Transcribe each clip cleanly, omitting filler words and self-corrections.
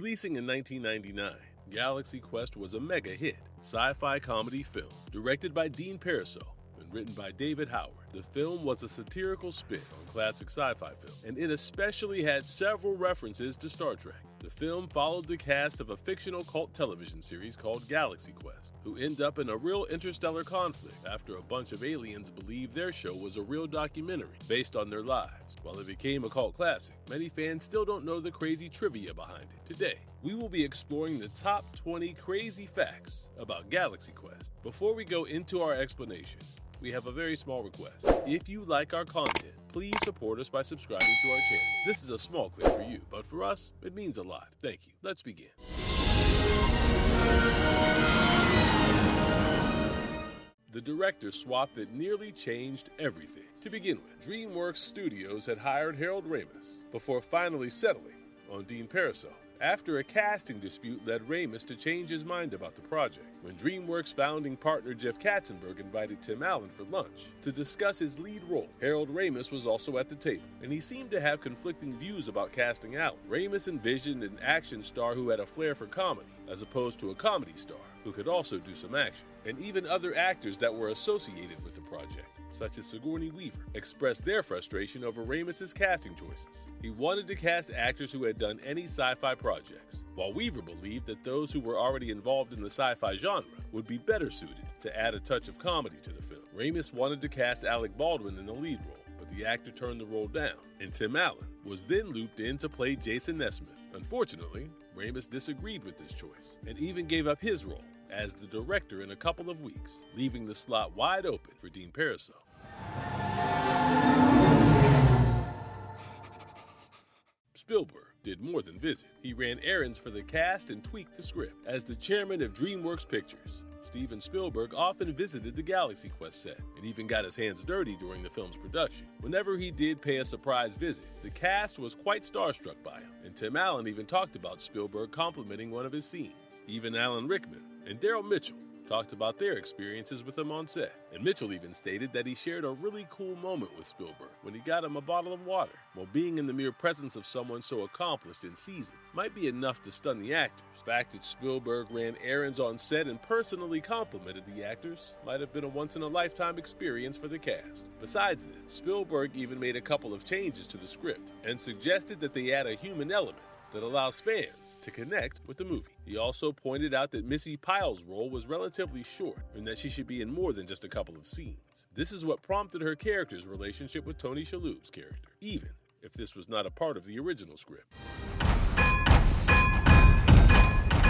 Releasing in 1999, Galaxy Quest was a mega hit sci-fi comedy film directed by Dean Parisot and written by David Howard. The film was a satirical spin on classic sci-fi film, and it especially had several references to Star Trek. The film followed the cast of a fictional cult television series called Galaxy Quest, who end up in a real interstellar conflict after a bunch of aliens believed their show was a real documentary based on their lives. While it became a cult classic, many fans still don't know the crazy trivia behind it. Today, we will be exploring the top 20 crazy facts about Galaxy Quest. Before we go into our explanation, we have a very small request. If you like our content, please support us by subscribing to our channel. This is a small clip for you, but for us, it means a lot. Thank you. Let's begin. The director swap that nearly changed everything. To begin with, DreamWorks Studios had hired Harold Ramis before finally settling on Dean Parisot, after a casting dispute led Ramis to change his mind about the project. When DreamWorks founding partner Jeff Katzenberg invited Tim Allen for lunch to discuss his lead role, Harold Ramis was also at the table, and he seemed to have conflicting views about casting Allen. Ramis envisioned an action star who had a flair for comedy, as opposed to a comedy star who could also do some action, and even other actors that were associated with the project, such as Sigourney Weavers, expressed their frustration over Ramis' casting choices. He wanted to cast actors who had done any sci-fi projects, while Weaver believed that those who were already involved in the sci-fi genre would be better suited to add a touch of comedy to the film. Ramis wanted to cast Alec Baldwin in the lead role, but the actor turned the role down, and Tim Allen was then looped in to play Jason Nesmith. Unfortunately, Ramis disagreed with this choice, and even gave up his role as the director in a couple of weeks, leaving the slot wide open for Dean Parisot. Spielberg did more than visit. He ran errands for the cast and tweaked the script. As the chairman of DreamWorks Pictures, Steven Spielberg often visited the Galaxy Quest set and even got his hands dirty during the film's production. Whenever he did pay a surprise visit, the cast was quite starstruck by him, and Tim Allen even talked about Spielberg complimenting one of his scenes. Even Alan Rickman and Daryl Mitchell talked about their experiences with him on set, and Mitchell even stated that he shared a really cool moment with Spielberg when he got him a bottle of water. While being in the mere presence of someone so accomplished and seasoned might be enough to stun the actors, the fact that Spielberg ran errands on set and personally complimented the actors might have been a once-in-a-lifetime experience for the cast. Besides this, Spielberg even made a couple of changes to the script and suggested that they add a human element that allows fans to connect with the movie. He also pointed out that Missy Pyle's role was relatively short and that she should be in more than just a couple of scenes. This is what prompted her character's relationship with Tony Shalhoub's character, even if this was not a part of the original script.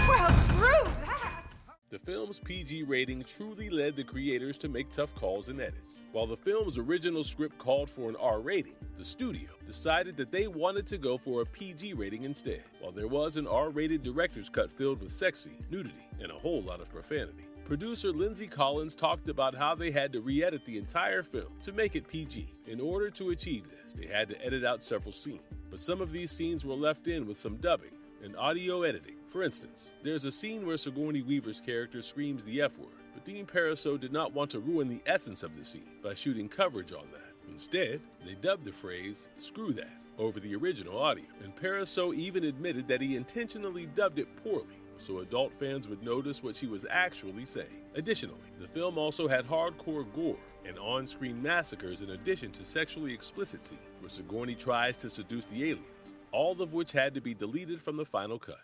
Well, screw that! The film's PG rating truly led the creators to make tough calls and edits. While the film's original script called for an R rating, the studio decided that they wanted to go for a PG rating instead. While there was an R-rated director's cut filled with sex scene, nudity, and a whole lot of profanity, producer Lindsay Collins talked about how they had to re-edit the entire film to make it PG. In order to achieve this, they had to edit out several scenes, but some of these scenes were left in with some dubbing and audio editing. For instance, there's a scene where Sigourney Weaver's character screams the F word, but Dean Parisot did not want to ruin the essence of the scene by shooting coverage on that. Instead, they dubbed the phrase, "screw that," over the original audio, and Parisot even admitted that he intentionally dubbed it poorly so adult fans would notice what she was actually saying. Additionally, the film also had hardcore gore and on-screen massacres in addition to sexually explicit scenes where Sigourney tries to seduce the aliens, all of which had to be deleted from the final cut.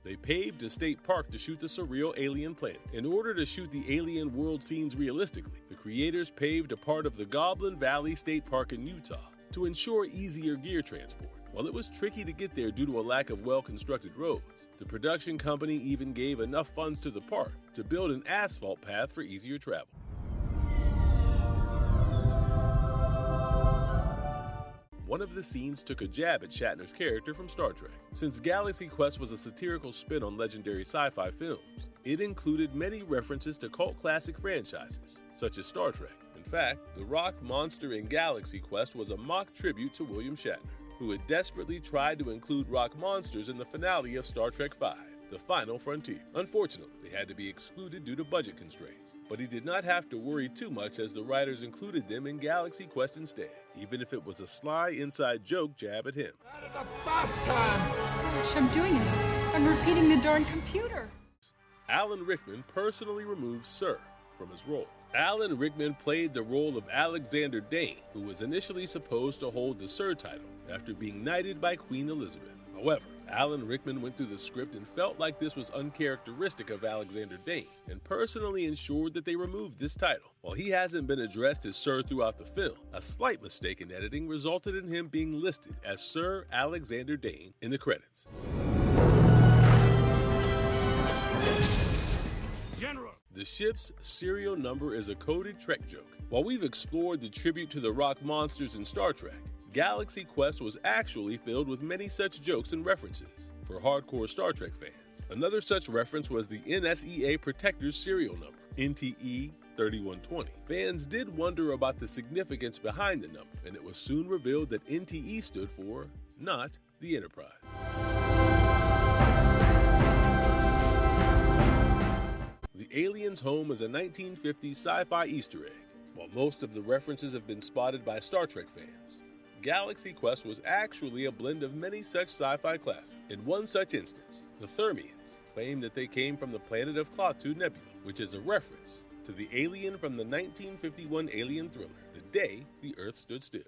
They paved a state park to shoot the surreal alien planet. In order to shoot the alien world scenes realistically, the creators paved a part of the Goblin Valley State Park in Utah to ensure easier gear transport. While it was tricky to get there due to a lack of well-constructed roads, the production company even gave enough funds to the park to build an asphalt path for easier travel. One of the scenes took a jab at Shatner's character from Star Trek. Since Galaxy Quest was a satirical spin on legendary sci-fi films, it included many references to cult classic franchises, such as Star Trek. In fact, the rock monster in Galaxy Quest was a mock tribute to William Shatner, who had desperately tried to include rock monsters in the finale of Star Trek V. The Final Frontier. Unfortunately, they had to be excluded due to budget constraints, but he did not have to worry too much as the writers included them in Galaxy Quest instead, even if it was a sly inside joke jab at him. Out of the fast time! Gosh, I'm doing it. I'm repeating the darn computer. Alan Rickman personally removed Sir from his role. Alan Rickman played the role of Alexander Dane, who was initially supposed to hold the Sir title after being knighted by Queen Elizabeth. However, Alan Rickman went through the script and felt like this was uncharacteristic of Alexander Dane, and personally ensured that they removed this title. While he hasn't been addressed as Sir throughout the film, a slight mistake in editing resulted in him being listed as Sir Alexander Dane in the credits. General! The ship's serial number is a coded Trek joke. While we've explored the tribute to the rock monsters in Star Trek, Galaxy Quest was actually filled with many such jokes and references for hardcore Star Trek fans. Another such reference was the NSEA Protector's serial number, NTE 3120. Fans did wonder about the significance behind the number, and it was soon revealed that NTE stood for not the Enterprise. The alien's home is a 1950s sci-fi Easter egg. While most of the references have been spotted by Star Trek fans, Galaxy Quest was actually a blend of many such sci-fi classics. In one such instance, the Thermians claim that they came from the planet of Klaatu Nebula, which is a reference to the alien from the 1951 alien thriller, The Day the Earth Stood Still.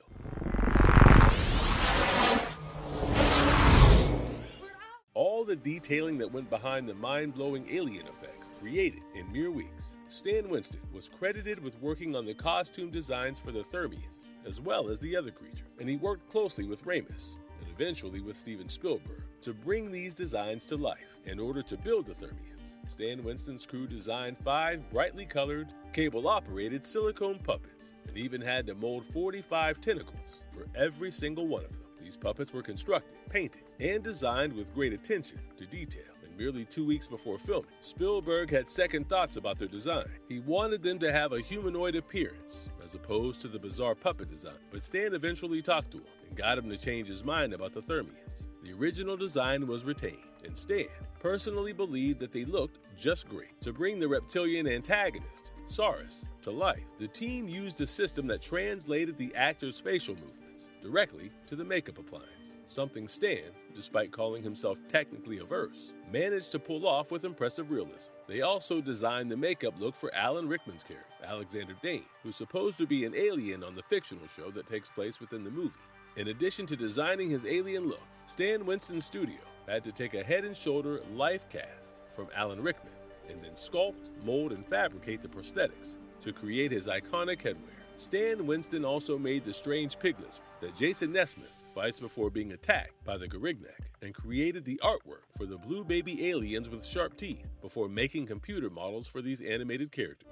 All the detailing that went behind the mind-blowing alien effects created in mere weeks. Stan Winston was credited with working on the costume designs for the Thermians, as well as the other creature, and he worked closely with Ramis, and eventually with Steven Spielberg, to bring these designs to life. In order to build the Thermians, Stan Winston's crew designed 5 brightly colored, cable-operated silicone puppets, and even had to mold 45 tentacles for every single one of them. These puppets were constructed, painted, and designed with great attention to detail. And merely 2 weeks before filming, Spielberg had second thoughts about their design. He wanted them to have a humanoid appearance, as opposed to the bizarre puppet design. But Stan eventually talked to him and got him to change his mind about the Thermians. The original design was retained, and Stan personally believed that they looked just great. To bring the reptilian antagonist, Saurus, to life, the team used a system that translated the actor's facial movements directly to the makeup appliance, something Stan, despite calling himself technically averse, managed to pull off with impressive realism. They also designed the makeup look for Alan Rickman's character, Alexander Dane, who's supposed to be an alien on the fictional show that takes place within the movie. In addition to designing his alien look, Stan Winston's studio had to take a head and shoulder life cast from Alan Rickman and then sculpt, mold, and fabricate the prosthetics to create his iconic headwear. Stan Winston also made the strange pig lizard that Jason Nesmith fights before being attacked by the Garignac, and created the artwork for the blue baby aliens with sharp teeth before making computer models for these animated characters.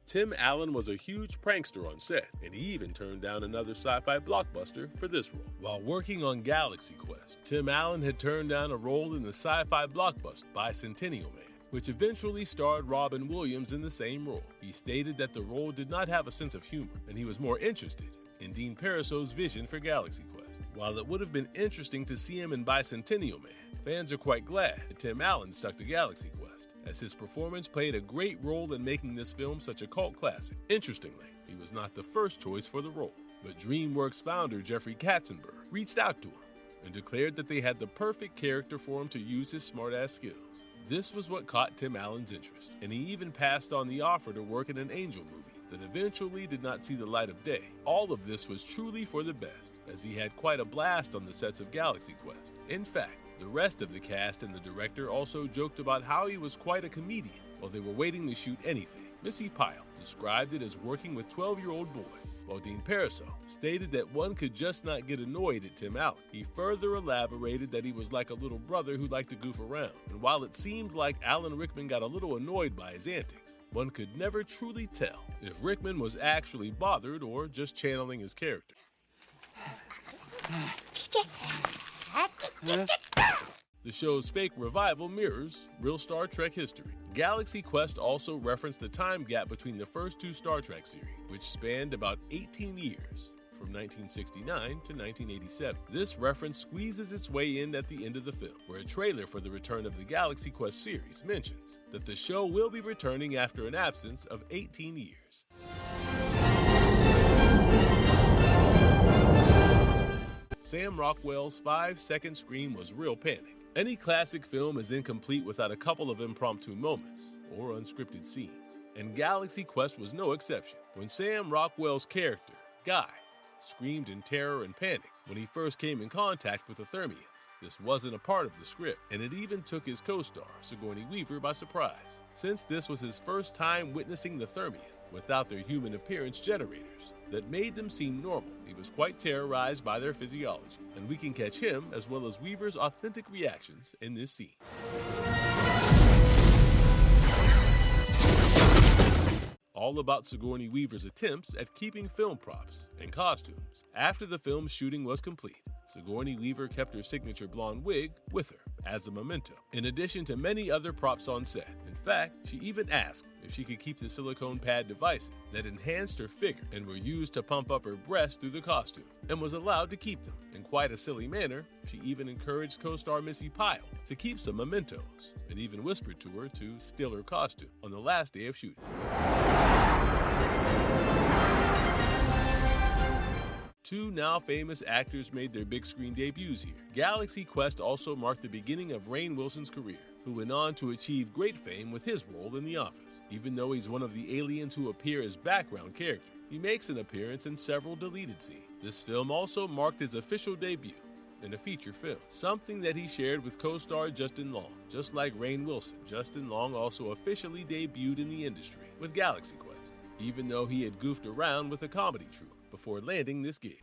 Tim Allen was a huge prankster on set, and he even turned down another sci-fi blockbuster for this role. While working on Galaxy Quest, Tim Allen had turned down a role in the sci-fi blockbuster Bicentennial Man, which eventually starred Robin Williams in the same role. He stated that the role did not have a sense of humor, and he was more interested in Dean Parisot's vision for Galaxy Quest. While it would have been interesting to see him in Bicentennial Man, fans are quite glad that Tim Allen stuck to Galaxy Quest, as his performance played a great role in making this film such a cult classic. Interestingly, he was not the first choice for the role, but DreamWorks founder Jeffrey Katzenberg reached out to him and declared that they had the perfect character for him to use his smart-ass skills. This was what caught Tim Allen's interest, and he even passed on the offer to work in an Angel movie that eventually did not see the light of day. All of this was truly for the best, as he had quite a blast on the sets of Galaxy Quest. In fact, the rest of the cast and the director also joked about how he was quite a comedian while they were waiting to shoot anything. Missy Pyle described it as working with 12-year-old boys, while Dean Parisot stated that one could just not get annoyed at Tim Allen. He further elaborated that he was like a little brother who liked to goof around, and while it seemed like Alan Rickman got a little annoyed by his antics, one could never truly tell if Rickman was actually bothered or just channeling his character. The show's fake revival mirrors real Star Trek history. Galaxy Quest also referenced the time gap between the first 2 Star Trek series, which spanned about 18 years, from 1969 to 1987. This reference squeezes its way in at the end of the film, where a trailer for the return of the Galaxy Quest series mentions that the show will be returning after an absence of 18 years. Sam Rockwell's 5-second scream was real panic. Any classic film is incomplete without a couple of impromptu moments or unscripted scenes, and Galaxy Quest was no exception. When Sam Rockwell's character, Guy, screamed in terror and panic when he first came in contact with the Thermians, this wasn't a part of the script, and it even took his co-star, Sigourney Weaver, by surprise. Since this was his first time witnessing the Thermian without their human appearance generators that made them seem normal, he was quite terrorized by their physiology, and we can catch him as well as Weaver's authentic reactions in this scene. All about Sigourney Weaver's attempts at keeping film props and costumes. After the film's shooting was complete, Sigourney Weaver kept her signature blonde wig with her as a memento, in addition to many other props on set. In fact, she even asked if she could keep the silicone pad devices that enhanced her figure and were used to pump up her breasts through the costume, and was allowed to keep them. In quite a silly manner, she even encouraged co-star Missy Pyle to keep some mementos, and even whispered to her to steal her costume on the last day of shooting. Two now famous actors made their big screen debuts here. Galaxy Quest also marked the beginning of Rainn Wilson's career, who went on to achieve great fame with his role in The Office. Even though he's one of the aliens who appear as background characters, he makes an appearance in several deleted scenes. This film also marked his official debut in a feature film, something that he shared with co-star Justin Long. Just like Rainn Wilson, Justin Long also officially debuted in the industry with Galaxy Quest, even though he had goofed around with a comedy troupe before landing this gig.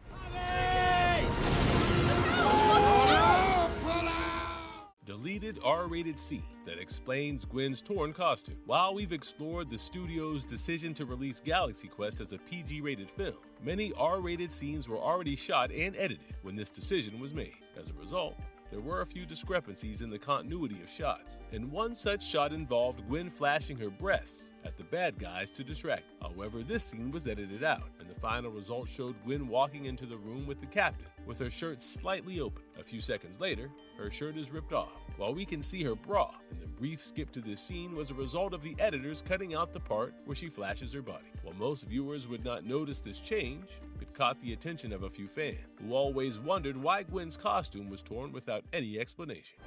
Deleted R-rated scene that explains Gwen's torn costume. While we've explored the studio's decision to release Galaxy Quest as a PG-rated film, many R-rated scenes were already shot and edited when this decision was made. As a result, there were a few discrepancies in the continuity of shots, and one such shot involved Gwen flashing her breasts at the bad guys to distract. However, this scene was edited out, and the final result showed Gwen walking into the room with the captain with her shirt slightly open. A few seconds later, her shirt is ripped off, while we can see her bra, and the brief skip to this scene was a result of the editors cutting out the part where she flashes her body. While most viewers would not notice this change, it caught the attention of a few fans, who always wondered why Gwen's costume was torn without any explanation.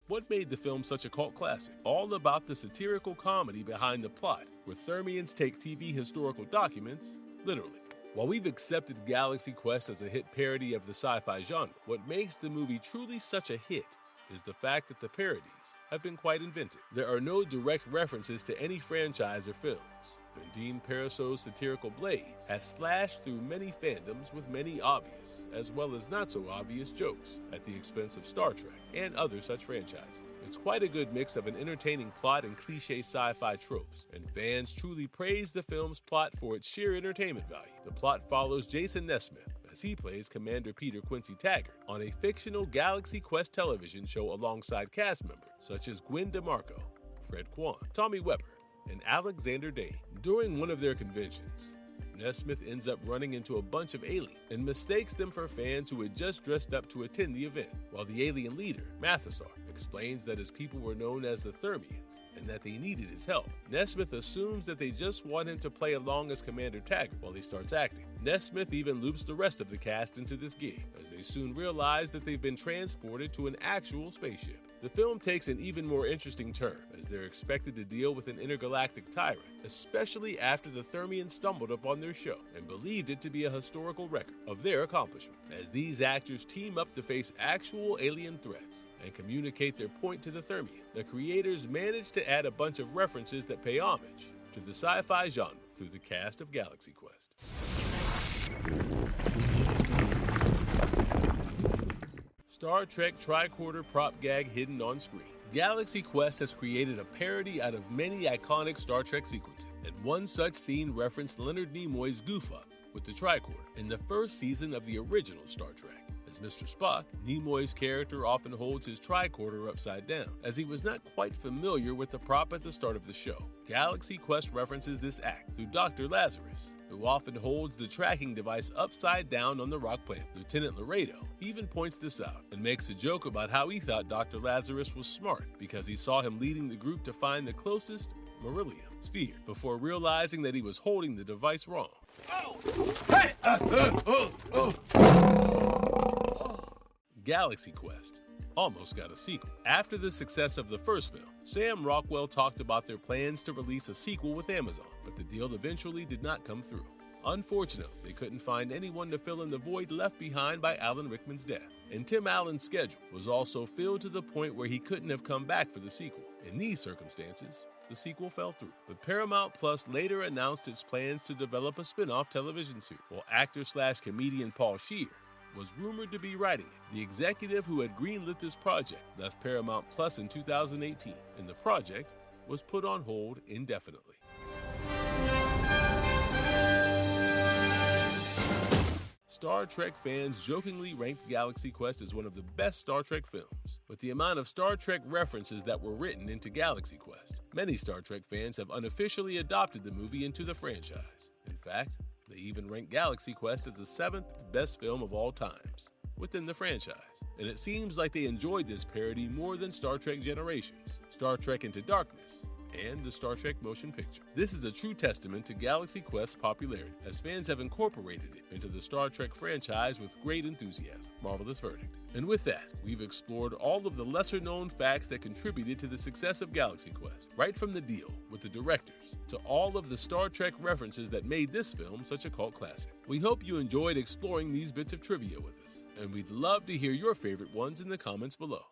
What made the film such a cult classic? All about the satirical comedy behind the plot, where Thermians take TV historical documents literally. While we've accepted Galaxy Quest as a hit parody of the sci-fi genre, what makes the movie truly such a hit is the fact that the parodies have been quite inventive. There are no direct references to any franchise or films, and Dean Parisot's satirical blade has slashed through many fandoms with many obvious, as well as not so obvious jokes at the expense of Star Trek and other such franchises. It's quite a good mix of an entertaining plot and cliché sci-fi tropes, and fans truly praise the film's plot for its sheer entertainment value. The plot follows Jason Nesmith as he plays Commander Peter Quincy Taggart on a fictional Galaxy Quest television show alongside cast members such as Gwen DeMarco, Fred Kwan, Tommy Webber, and Alexander Dane. During one of their conventions, Nesmith ends up running into a bunch of aliens and mistakes them for fans who had just dressed up to attend the event, while the alien leader, Mathesar, explains that his people were known as the Thermians and that they needed his help. Nesmith assumes that they just want him to play along as Commander Taggart while he starts acting. Nesmith even loops the rest of the cast into this gig, as they soon realize that they've been transported to an actual spaceship. The film takes an even more interesting turn, as they're expected to deal with an intergalactic tyrant, especially after the Thermians stumbled upon their show and believed it to be a historical record of their accomplishment. As these actors team up to face actual alien threats and communicate their point to the Thermian, the creators managed to add a bunch of references that pay homage to the sci-fi genre through the cast of Galaxy Quest. Star Trek triquarter prop gag hidden on screen. Galaxy Quest has created a parody out of many iconic Star Trek sequences, and one such scene referenced Leonard Nimoy's goof-up with the triquarter in the first season of the original Star Trek. As Mr. Spock, Nimoy's character often holds his triquarter upside down, as he was not quite familiar with the prop at the start of the show. Galaxy Quest references this act through Dr. Lazarus, who often holds the tracking device upside down on the rock planet. Lieutenant Laredo even points this out and makes a joke about how he thought Dr. Lazarus was smart because he saw him leading the group to find the closest beryllium sphere before realizing that he was holding the device wrong. Hey! Galaxy Quest almost got a sequel. After the success of the first film, Sam Rockwell talked about their plans to release a sequel with Amazon, but the deal eventually did not come through. Unfortunately, they couldn't find anyone to fill in the void left behind by Alan Rickman's death, and Tim Allen's schedule was also filled to the point where he couldn't have come back for the sequel. In these circumstances, the sequel fell through, but Paramount Plus later announced its plans to develop a spin-off television series, while actor/comedian Paul Scheer was rumored to be writing it. The executive who had greenlit this project left Paramount Plus in 2018, and the project was put on hold indefinitely. Star Trek fans jokingly ranked Galaxy Quest as one of the best Star Trek films. With the amount of Star Trek references that were written into Galaxy Quest, many Star Trek fans have unofficially adopted the movie into the franchise. In fact, they even rank Galaxy Quest as the 7th best film of all times within the franchise. And it seems like they enjoyed this parody more than Star Trek Generations, Star Trek Into Darkness, and the Star Trek motion picture. This is a true testament to Galaxy Quest's popularity, as fans have incorporated it into the Star Trek franchise with great enthusiasm. Marvelous verdict. And with that, we've explored all of the lesser-known facts that contributed to the success of Galaxy Quest, right from the deal with the directors to all of the Star Trek references that made this film such a cult classic. We hope you enjoyed exploring these bits of trivia with us, and we'd love to hear your favorite ones in the comments below.